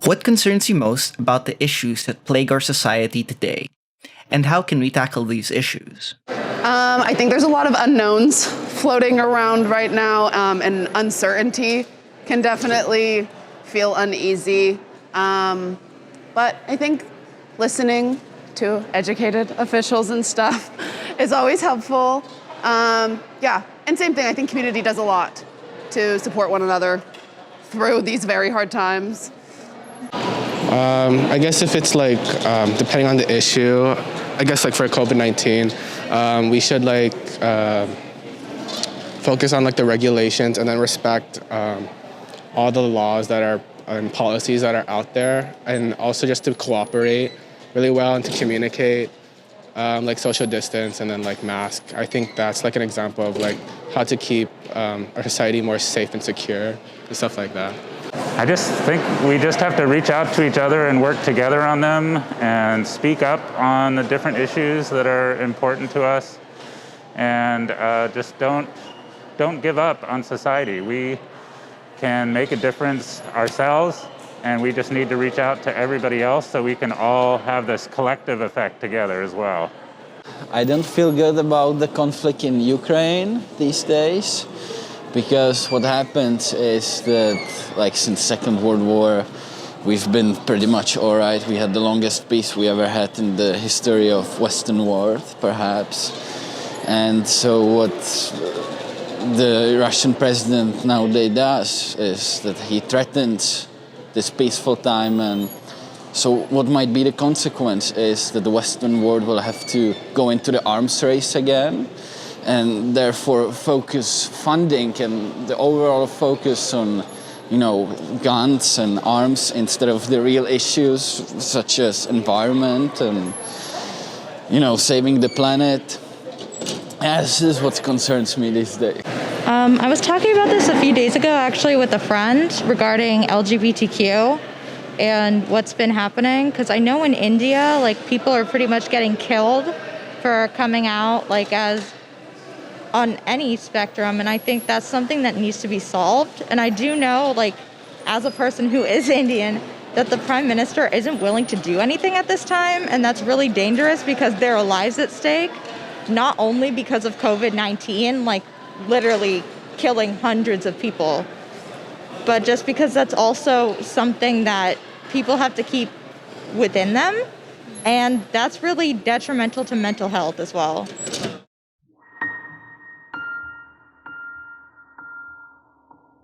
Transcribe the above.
What concerns you most about the issues that plague our society today? And how can we tackle these issues? I think there's a lot of unknowns floating around right now, and uncertainty can definitely feel uneasy. But I think listening to educated officials and stuff is always helpful. And same thing, I think community does a lot to support one another through these very hard times. I guess if it's like, depending on the issue, I guess like for COVID-19, we should like focus on like the regulations and then respect all the laws that are and policies that are out there, and also just to cooperate really well and to communicate, like social distance and then like mask. I think that's like an example of like how to keep our society more safe and secure and stuff like that. I just think we just have to reach out to each other and work together on them and speak up on the different issues that are important to us, and just don't give up on society. We can make a difference ourselves, and we just need to reach out to everybody else so we can all have this collective effect together as well. I don't feel good about the conflict in Ukraine these days, because what happens is that, like, since Second World War, we've been pretty much all right. We had the longest peace we ever had in the history of Western world, perhaps. And so what the Russian president nowadays does is that he threatens this peaceful time, and so what might be the consequence is that the Western world will have to go into the arms race again, and therefore focus funding and the overall focus on, guns and arms instead of the real issues such as environment and, saving the planet. This is what concerns me these days. I was talking about this a few days ago, actually, with a friend regarding LGBTQ and what's been happening. Because I know in India, people are pretty much getting killed for coming out, as on any spectrum. And I think that's something that needs to be solved. And I do know, as a person who is Indian, that the Prime Minister isn't willing to do anything at this time. And that's really dangerous because there are lives at stake. Not only because of COVID-19, literally killing hundreds of people, but just because that's also something that people have to keep within them. And that's really detrimental to mental health as well.